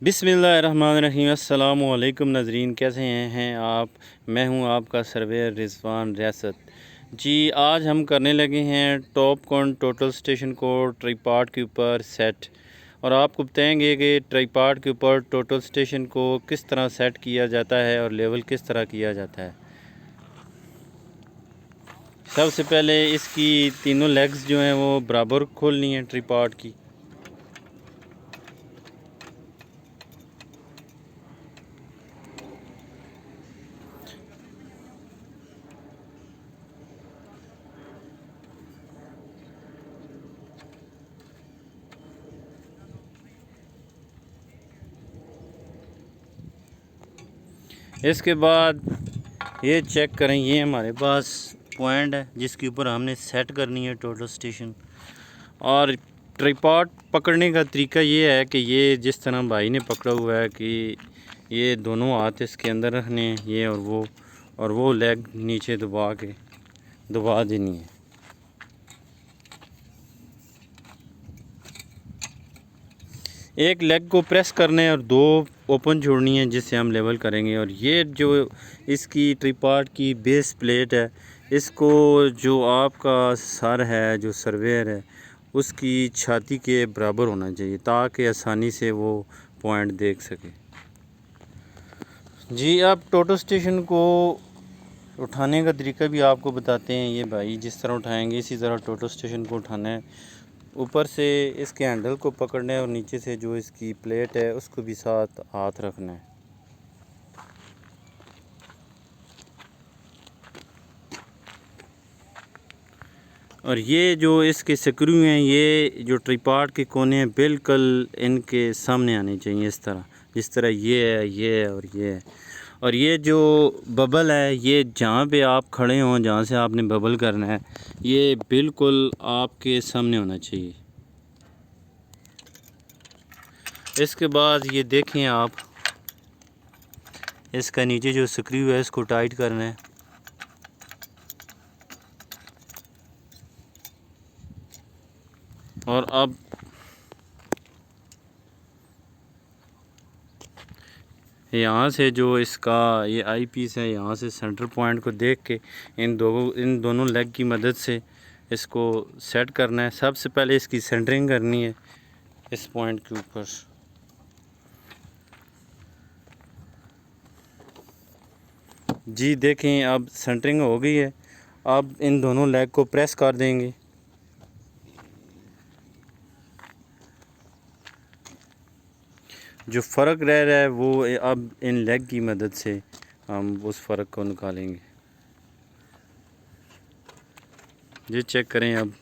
बिस्मिल्लाहिर्रहमानिर्रहीम। अस्सलामु अलैकुम नाज़रीन, कैसे हैं आप। मैं हूं आपका सर्वेयर रिजवान रियासत। जी, आज हम करने लगे हैं टॉपकॉन टोटल स्टेशन को ट्राइपॉड के ऊपर सेट, और आपको बताएंगे कि ट्राइपॉड के ऊपर टोटल स्टेशन को किस तरह सेट किया जाता है और लेवल किस तरह किया जाता है। सबसे पहले इसकी तीनों लेग्स जो हैं वो बराबर खोलनी है ट्राइपॉड की। इसके बाद ये चेक करें, ये हमारे पास पॉइंट है जिसके ऊपर हमने सेट करनी है टोटल स्टेशन। और ट्राइपॉड पकड़ने का तरीका ये है कि ये जिस तरह भाई ने पकड़ा हुआ है कि ये दोनों हाथ इसके अंदर रखने हैं, ये और वो लेग नीचे दबा देनी है। एक लेग को प्रेस करना है और दो ओपन छोड़नी है जिससे हम लेवल करेंगे। और ये जो इसकी ट्राइपॉड की बेस प्लेट है, इसको जो आपका सर है, जो सर्वेयर है, उसकी छाती के बराबर होना चाहिए ताकि आसानी से वो पॉइंट देख सके। जी, अब टोटल स्टेशन को उठाने का तरीका भी आपको बताते हैं। ये भाई जिस तरह उठाएंगे इसी तरह टोटल स्टेशन को उठाना है। ऊपर से इसके हैंडल को पकड़ना है और नीचे से जो इसकी प्लेट है उसको भी साथ हाथ रखना है। और ये जो इसके स्क्रू हैं, ये जो ट्राइपॉड के कोने हैं, बिल्कुल इनके सामने आने चाहिए, इस तरह, जिस तरह ये है, ये है और ये है। और ये जो बबल है, ये जहाँ पे आप खड़े हों, जहाँ से आपने बबल करना है, ये बिल्कुल आपके सामने होना चाहिए। इसके बाद ये देखें आप, इसका नीचे जो स्क्रू है इसको टाइट करना है। और अब यहाँ से जो इसका ये आई पीस है, यहाँ से सेंटर पॉइंट को देख के इन दोनों लेग की मदद से इसको सेट करना है। सबसे पहले इसकी सेंटरिंग करनी है इस पॉइंट के ऊपर। जी देखें, अब सेंटरिंग हो गई है। अब इन दोनों लेग को प्रेस कर देंगे। जो फ़र्क रह रहा है वो अब इन लेग की मदद से हम उस फ़र्क को निकालेंगे। ये चेक करें, अब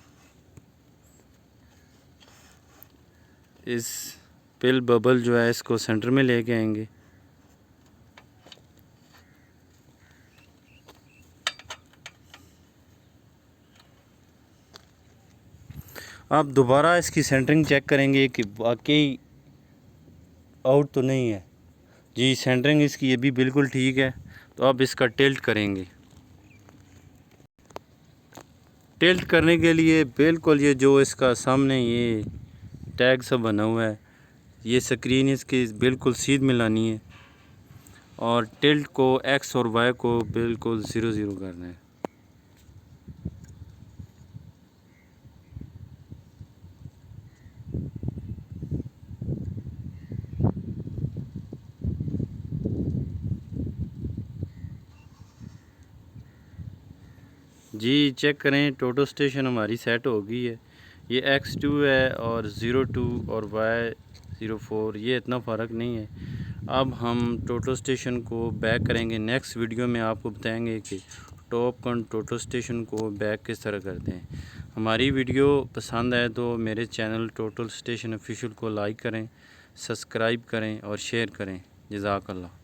इस पिल बबल जो है इसको सेंटर में लेके आएंगे। आप दोबारा इसकी सेंटरिंग चेक करेंगे कि वाकई आउट तो नहीं है। जी, सेंटरिंग इसकी ये भी बिल्कुल ठीक है। तो अब इसका टिल्ट करेंगे। टिल्ट करने के लिए बिल्कुल ये जो इसका सामने ये टैग सा बना हुआ है, ये स्क्रीन इसकी बिल्कुल सीध मिलानी है और टिल्ट को एक्स और वाई को बिल्कुल 0-0 करना है। जी चेक करें, टोटल स्टेशन हमारी सेट हो गई है। ये X2 है और 02 और Y04, ये इतना फ़र्क नहीं है। अब हम टोटल स्टेशन को बैक करेंगे। नेक्स्ट वीडियो में आपको बताएंगे कि टॉपकॉन टोटल स्टेशन को बैक किस तरह करते हैं। हमारी वीडियो पसंद आए तो मेरे चैनल टोटल स्टेशन ऑफिशियल को लाइक करें, सब्सक्राइब करें और शेयर करें। जज़ाकल्लाह।